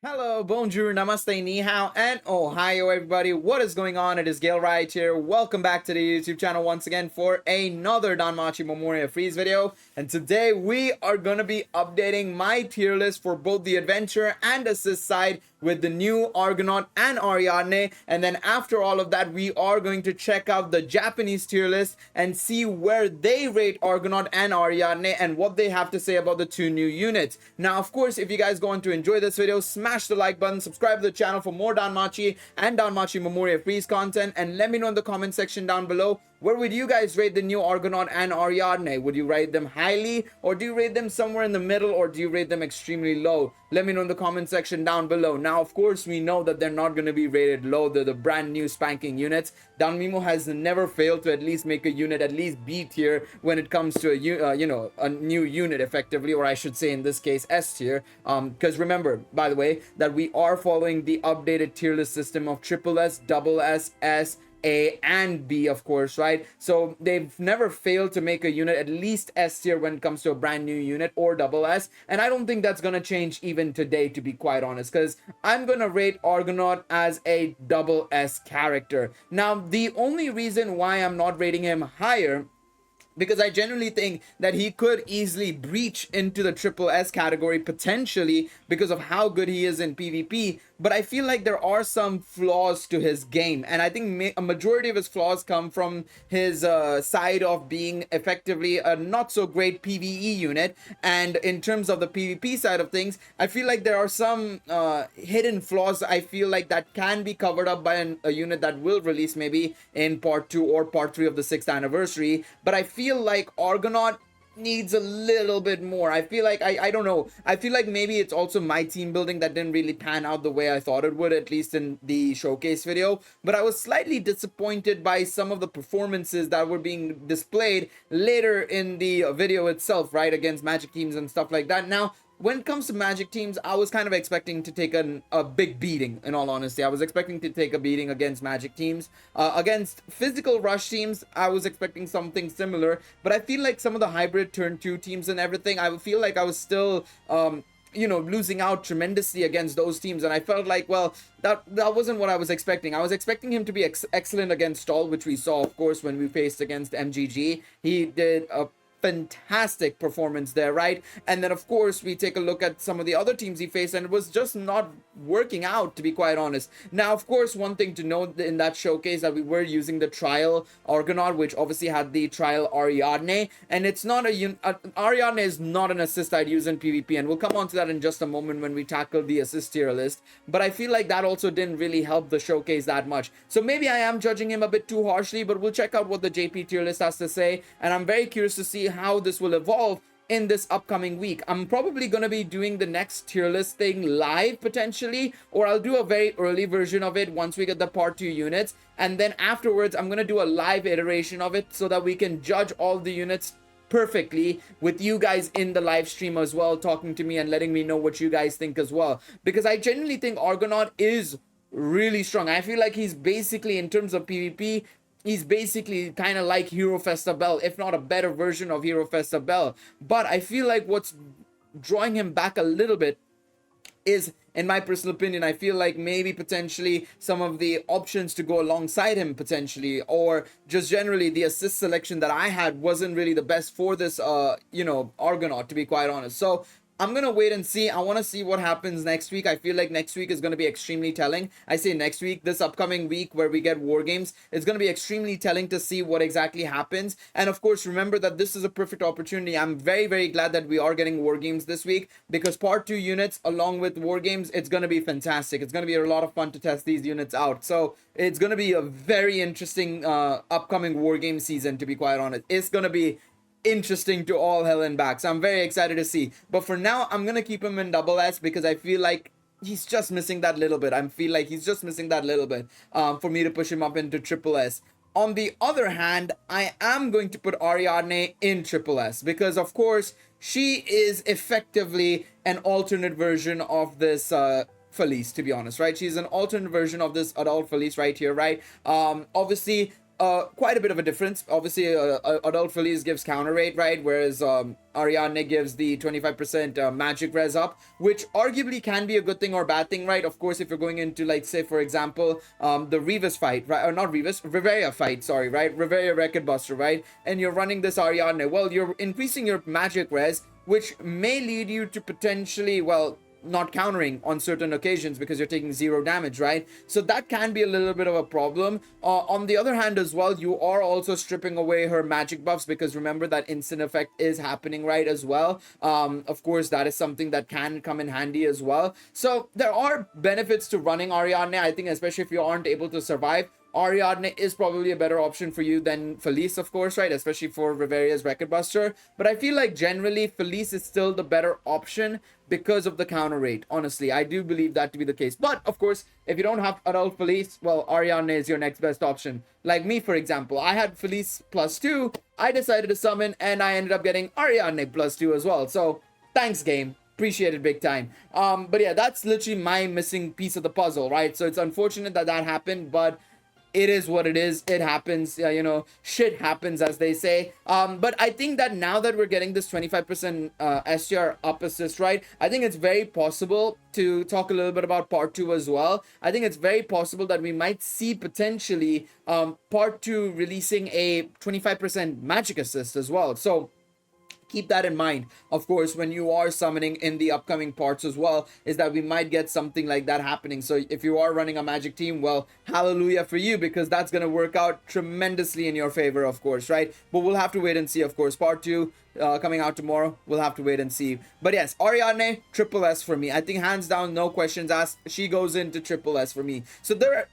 Hello, bonjour, namaste, ni hao, and ohio, everybody. What is going on? It is Galeriot here. Welcome back to the YouTube channel once again for another Danmachi Memoria Freese video. And today we are going to be updating my tier list for both the adventure and assist side with the new Argonaut and Ariadne. And then after all of that, we are going to check out the Japanese tier list and see where they rate Argonaut and Ariadne and what they have to say about the two new units. Now, of course, if you guys going to enjoy this video, smash the like button, subscribe to the channel for more Danmachi and Danmachi Memoria Freese content, and let me know in the comment section down below, where would you guys rate the new Argonaut and Ariadne? Would you rate them highly, or do you rate them somewhere in the middle, or do you rate them extremely low? Let me know in the comment section down below. Now, of course, we know that they're not going to be rated low. They're the brand new spanking units. Danmemo has never failed to at least make a unit at least B tier when it comes to a new unit effectively, or I should say in this case S tier. Because remember, by the way, that we are following the updated tier list system of triple S, double S, S, A and B, of course, right? So they've never failed to make a unit at least S tier when it comes to a brand new unit, or double S, and I don't think that's gonna change even today, to be quite honest, because I'm gonna rate Argonaut as a double S character. Now, the only reason why I'm not rating him higher, because I genuinely think that he could easily breach into the triple S category potentially because of how good he is in PvP, but I feel like there are some flaws to his game, and I think a majority of his flaws come from his side of being effectively a not so great PvE unit. And in terms of the PvP side of things, I feel like there are some hidden flaws I feel like that can be covered up by a unit that will release maybe in part 2 or part 3 of the 6th anniversary. But I feel like Argonaut needs a little bit more. I feel like I don't know, I feel like maybe it's also my team building that didn't really pan out the way I thought it would, at least in the showcase video. But I was slightly disappointed by some of the performances that were being displayed later in the video itself, right, against magic teams and stuff like that. Now, when it comes to magic teams, I was kind of expecting to take a big beating, in all honesty. I was expecting to take a beating against magic teams. Against physical rush teams, I was expecting something similar. But I feel like some of the hybrid turn 2 teams and everything, I feel like I was still losing out tremendously against those teams. And I felt like, well, that wasn't what I was expecting. I was expecting him to be excellent against stall, which we saw, of course, when we faced against MGG. He did a fantastic performance there, right? And then of course we take a look at some of the other teams he faced, and it was just not working out, to be quite honest. Now, of course, one thing to note in that showcase, that we were using the trial Argonaut, which obviously had the trial Ariadne, and it's not Ariadne is not an assist I'd use in PvP, and we'll come on to that in just a moment when we tackle the assist tier list. But I feel like that also didn't really help the showcase that much, so maybe I am judging him a bit too harshly. But we'll check out what the JP tier list has to say, and I'm very curious to see how this will evolve in this upcoming week. I'm probably going to be doing the next tier list thing live potentially, or I'll do a very early version of it once we get the part 2 units, and then afterwards I'm going to do a live iteration of it so that we can judge all the units perfectly with you guys in the live stream as well, talking to me and letting me know what you guys think as well, because I genuinely think Argonaut is really strong. I feel like he's basically, in terms of PvP, he's basically kind of like Hero Festa Bell, if not a better version of Hero Festa Bell. But I feel like what's drawing him back a little bit is, in my personal opinion, I feel like maybe potentially some of the options to go alongside him potentially, or just generally the assist selection that I had wasn't really the best for this Argonaut, to be quite honest. So I'm gonna wait and see. I want to see what happens next week. I feel like next week is going to be extremely telling. I say next week, this upcoming week where we get war games, it's going to be extremely telling to see what exactly happens. And of course, remember that this is a perfect opportunity. I'm very, very glad that we are getting war games this week, because part 2 units along with war games, it's going to be fantastic. It's going to be a lot of fun to test these units out. So it's going to be a very interesting upcoming war game season, to be quite honest. It's going to be interesting to all hell and back, so I'm very excited to see. But for now, I'm gonna keep him in double S, because I feel like he's just missing that little bit. For me to push him up into triple S. On the other hand, I am going to put Ariadne in triple S, because of course she is effectively an alternate version of this Felice, to be honest, right? She's an alternate version of this adult Felice right here, right? Obviously quite a bit of a difference. Obviously, Adult Felice gives counter rate, right? Whereas Ariadne gives the 25% magic res up, which arguably can be a good thing or bad thing, right? Of course, if you're going into, like, say, for example, the Revis fight, right? Or not Revis, Riveria fight, sorry, right? Riveria Record Buster, right? And you're running this Ariadne. Well, you're increasing your magic res, which may lead you to potentially, well, not countering on certain occasions because you're taking 0 damage, right? So that can be a little bit of a problem. On the other hand as well, you are also stripping away her magic buffs, because remember that instant effect is happening, right, as well. Of course, that is something that can come in handy as well. So there are benefits to running Ariadne. I think especially if you aren't able to survive, Ariadne is probably a better option for you than Felice, of course, right? Especially for Riveria's Record Buster. But I feel like generally Felice is still the better option because of the counter rate. Honestly, I do believe that to be the case. But of course, if you don't have Adult Felice, well, Ariadne is your next best option. Like me, for example, I had Felice +2. I decided to summon and I ended up getting Ariadne +2 as well. So thanks, game. Appreciate it big time. But yeah, that's literally my missing piece of the puzzle, right? So it's unfortunate that that happened, but it is what it is. It happens. You know, shit happens, as they say. But I think that now that we're getting this 25% STR up assist, right, I think it's very possible to talk a little bit about part 2 as well. I think it's very possible that we might see potentially part 2 releasing a 25% magic assist as well. So keep that in mind, of course, when you are summoning in the upcoming parts as well, is that we might get something like that happening. So if you are running a magic team, well, hallelujah for you, because that's going to work out tremendously in your favor, of course, right? But we'll have to wait and see, of course. Part 2 coming out tomorrow. We'll have to wait and see. But yes, Ariadne, triple S for me. I think hands down, no questions asked. She goes into triple S for me. So there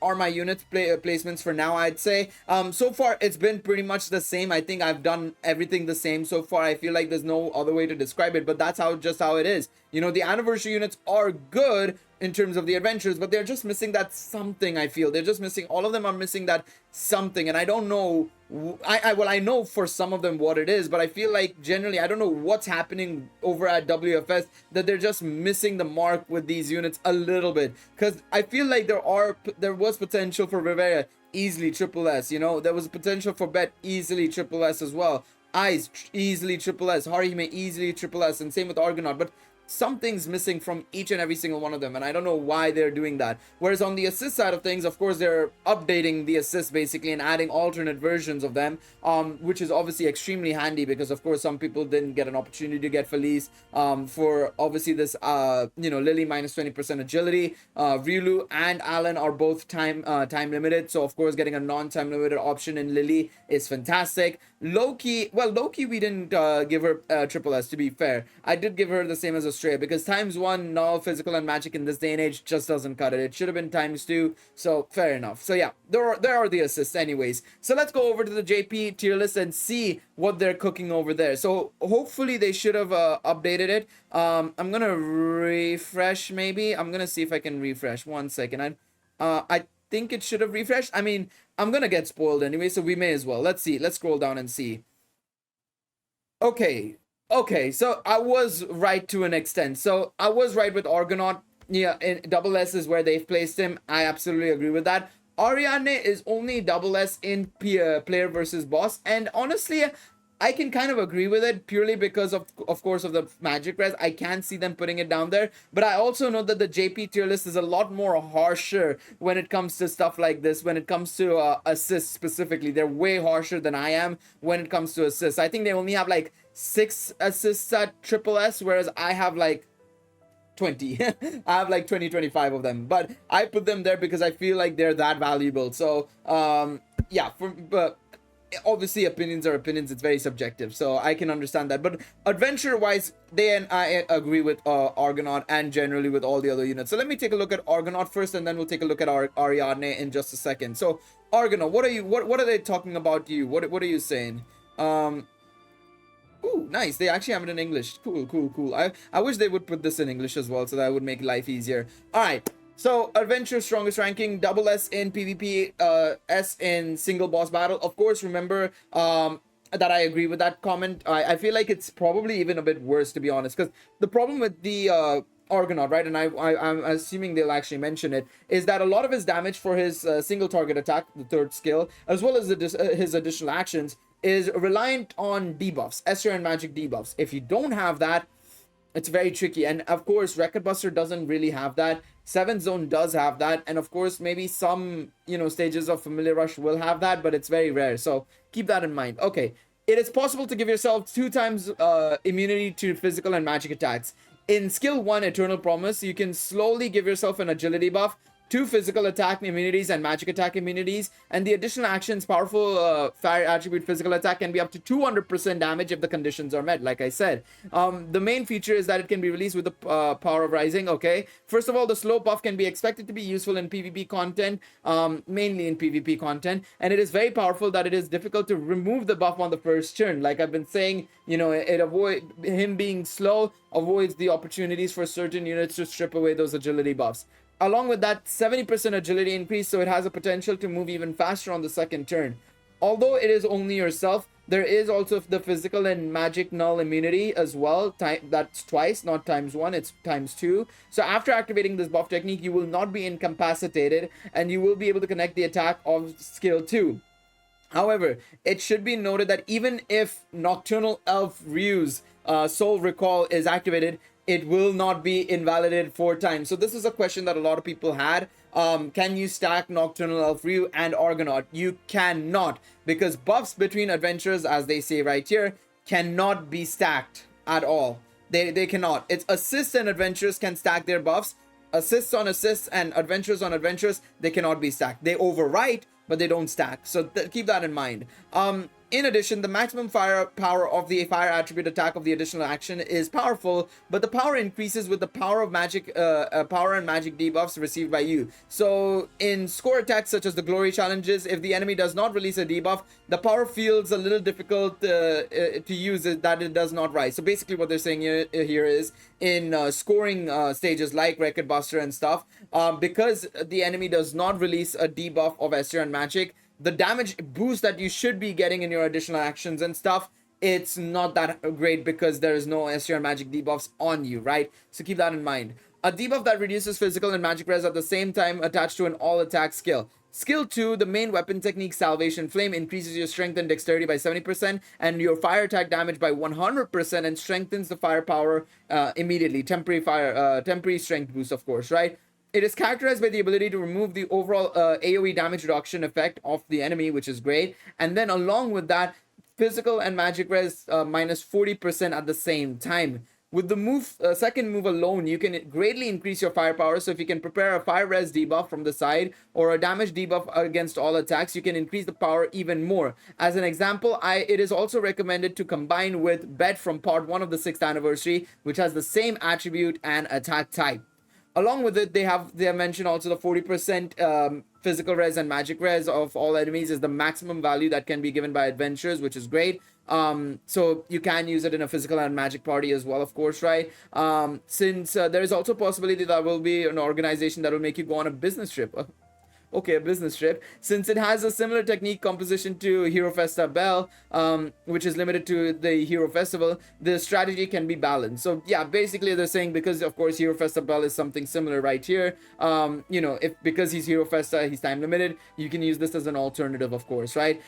are my unit placements for now, I'd say. So far, it's been pretty much the same. I think I've done everything the same so far. I feel like there's no other way to describe it, but that's just how it is. You know, the anniversary units are good in terms of the adventures, but they're just missing that something. I feel they're just missing, all of them are missing that something, and I don't know. I know for some of them what it is, but I feel like generally I don't know what's happening over at WFS, that they're just missing the mark with these units a little bit, because I feel like there was potential for Rivera easily triple S. You know, there was potential for Bet easily triple S as well. Eyes easily triple S, Harihime easily triple S, and same with Argonaut. But something's missing from each and every single one of them, and I don't know why they're doing that. Whereas on the assist side of things, of course, they're updating the assists basically and adding alternate versions of them, which is obviously extremely handy, because of course some people didn't get an opportunity to get Felice for obviously this you know, Lily minus 20% agility. Ryulu and Alan are both time limited, so of course getting a non-time limited option in Lily is fantastic. Loki we didn't give her triple S, to be fair. I did give her the same as Australia, because ×1 null, physical, and magic in this day and age just doesn't cut it. It should have been ×2, so fair enough. So yeah, there are the assists anyways. So let's go over to the JP tier list and see what they're cooking over there. So hopefully they should have updated it. I'm gonna refresh, maybe. I'm gonna see if I can refresh. 1 second. I think it should have refreshed. I mean, I'm gonna get spoiled anyway, so we may as well. Let's see. Let's scroll down and see. Okay, so I was right to an extent. So I was right with Argonaut. Yeah, in double S is where they've placed him. I absolutely agree with that. Ariadne is only double S in player versus boss, and honestly, I can kind of agree with it purely because of course of the magic res. I can see them putting it down there, but I also know that the JP tier list is a lot more harsher when it comes to stuff like this. When it comes to assists specifically, they're way harsher than I am when it comes to assists. I think they only have like 6 assists at triple S, whereas I have like 20. I have like 25 of them, but I put them there because I feel like they're that valuable. So yeah, but obviously opinions are opinions. It's very subjective, so I can understand that. But adventure wise, they and I agree with Argonaut and generally with all the other units. So let me take a look at Argonaut first, and then we'll take a look at Ariadne in just a second. So Argonaut, what are they talking about to you? What are you saying? Ooh, nice. They actually have it in English. Cool. I wish they would put this in English as well, so that would make life easier. All right. So, adventure strongest ranking, double S in PvP, S in single boss battle. Of course, remember that I agree with that comment. I feel like it's probably even a bit worse, to be honest, because the problem with the Argonaut, right? And I'm assuming they'll actually mention it, is that a lot of his damage for his single target attack, the third skill, as well as his additional actions, is reliant on debuffs, Escher and magic debuffs. If you don't have that, it's very tricky. And of course, Record Buster doesn't really have that. 7th Zone does have that. And of course, maybe some, stages of Familiar Rush will have that, but it's very rare. So keep that in mind. Okay. It is possible to give yourself 2 times immunity to physical and magic attacks. In skill 1, Eternal Promise, you can slowly give yourself an agility buff, 2 physical attack immunities and magic attack immunities, and the additional actions, powerful fire attribute physical attack can be up to 200% damage if the conditions are met, like I said. The main feature is that it can be released with the power of rising, okay? First of all, the slow buff can be expected to be useful in PvP content, mainly in PvP content, and it is very powerful that it is difficult to remove the buff on the first turn. Like I've been saying, him being slow avoids the opportunities for certain units to strip away those agility buffs. Along with that, 70% agility increase, so it has a potential to move even faster on the second turn. Although it is only yourself, there is also the physical and magic null immunity as well. That's twice, not times 1, it's times 2. So after activating this buff technique, you will not be incapacitated and you will be able to connect the attack of skill 2. However, it should be noted that even if Nocturnal Elf Ryu's Soul Recall is activated, it will not be invalidated 4 times. So this is a question that a lot of people had. Can you stack Nocturnal Elf Ryu and Argonaut? You cannot, because buffs between adventures, as they say right here, cannot be stacked at all. They cannot. It's assists and adventures can stack their buffs. Assists on assists and adventures on adventures, they cannot be stacked. They overwrite, but they don't stack. So keep that in mind. In addition, the maximum fire power of the fire attribute attack of the additional action is powerful, but the power increases with the power of magic, power and magic debuffs received by you. So in score attacks such as the glory challenges, if the enemy does not release a debuff, the power feels a little difficult to use it, that it does not rise. So basically what they're saying here is in scoring stages like Record Buster and stuff, because the enemy does not release a debuff of Escher and magic, the damage boost that you should be getting in your additional actions and stuff, it's not that great because there is no Escher and magic debuffs on you, right? So keep that in mind. A debuff that reduces physical and magic res at the same time attached to an all attack skill. Skill 2, the main weapon technique Salvation Flame, increases your strength and dexterity by 70% and your fire attack damage by 100% and strengthens the firepower immediately. Temporary strength boost, of course, right? It is characterized by the ability to remove the overall AoE damage reduction effect of the enemy, which is great. And then along with that, physical and magic res minus 40% at the same time. With the second move alone, you can greatly increase your firepower. So if you can prepare a fire res debuff from the side or a damage debuff against all attacks, you can increase the power even more. As an example, it is also recommended to combine with Bet from part 1 of the 6th anniversary, which has the same attribute and attack type. Along with it, they have mentioned also the 40% physical res and magic res of all enemies is the maximum value that can be given by adventures, which is great. So you can use it in a physical and magic party as well, of course, right? Since there is also a possibility that will be an organization that will make you go on a business trip. Okay, a business trip. Since it has a similar technique composition to Hero Festa Bell, which is limited to the Hero Festival, the strategy can be balanced. So yeah, basically they're saying because of course Hero Festa Bell is something similar right here. Because he's Hero Festa, he's time limited, you can use this as an alternative, of course, right?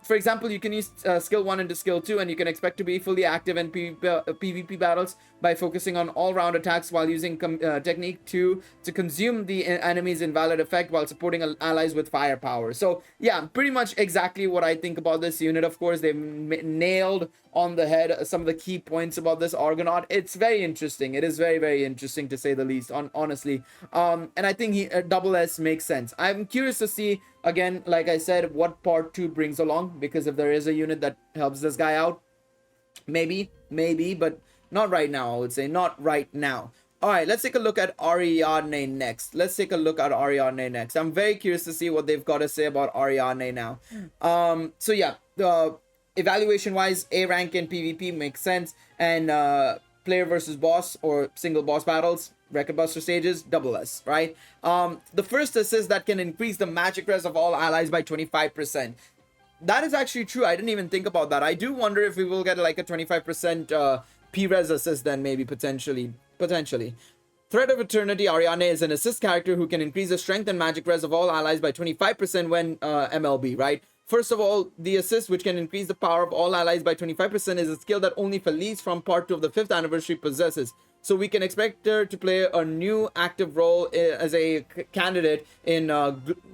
For example, you can use skill 1 into skill 2, and you can expect to be fully active in PvP battles by focusing on all-round attacks while using technique 2 to consume the enemy's invalid effect while supporting allies with firepower. So yeah, pretty much exactly what I think about this unit. Of course, they've nailed on the head some of the key points about this Argonaut. It's very interesting. It is very, very interesting to say the least, honestly. And I think double S makes sense. I'm curious to see, again, like I said, what part 2 brings along, because if there is a unit that helps this guy out, maybe, but not right now, I would say. Not right now. All right, let's take a look at Ariadne next. I'm very curious to see what they've got to say about Ariadne now. So yeah, evaluation wise, A rank in PvP makes sense, and player versus boss or single boss battles, Record Buster stages, double S, right? The first assist that can increase the magic res of all allies by 25%. That is actually true. I didn't even think about that. I do wonder if we will get like a 25% P-res assist then, maybe potentially. Thread of Eternity, Ariadne is an assist character who can increase the strength and magic res of all allies by 25% when MLB, right? First of all, the assist, which can increase the power of all allies by 25%, is a skill that only Felice from part 2 of the 5th anniversary possesses. So we can expect her to play a new active role as a candidate in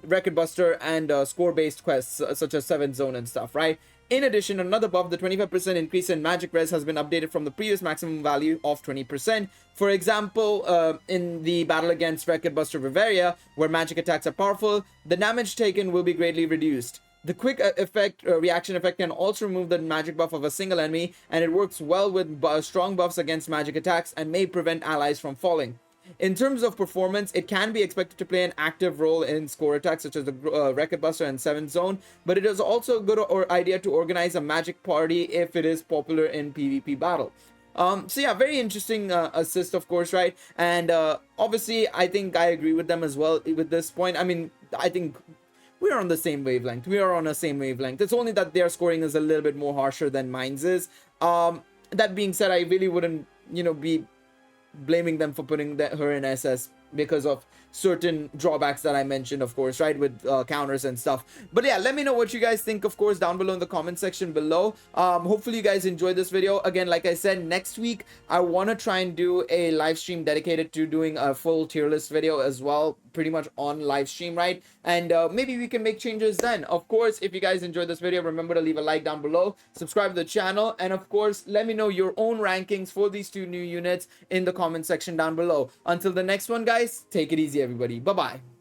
Record Buster and score-based quests such as 7th Zone and stuff, right? In addition, another buff, the 25% increase in magic res has been updated from the previous maximum value of 20%. For example, in the battle against Record Buster Viveria, where magic attacks are powerful, the damage taken will be greatly reduced. The quick reaction effect can also remove the magic buff of a single enemy, and it works well with strong buffs against magic attacks and may prevent allies from falling. In terms of performance, it can be expected to play an active role in score attacks such as the Record Buster and 7th Zone, but it is also a good idea to organize a magic party if it is popular in PvP battle. So yeah, very interesting assist, of course, right? And obviously, I think I agree with them as well with this point. I mean, I think we're on the same wavelength. We are on the same wavelength. It's only that their scoring is a little bit more harsher than mine's is. That being said, I really wouldn't, be blaming them for putting her in SS because of certain drawbacks that I mentioned, of course, right, with counters and stuff. But yeah, let me know what you guys think, of course, down below in the comment section below. Hopefully you guys enjoyed this video. Again, like I said, next week I want to try and do a live stream dedicated to doing a full tier list video as well, pretty much on live stream, right? And maybe we can make changes then. Of course, if you guys enjoyed this video, remember to leave a like down below, subscribe to the channel, and of course, let me know your own rankings for these 2 new units in the comment section down below. Until the next one, guys, take it easy, everybody. Bye-bye.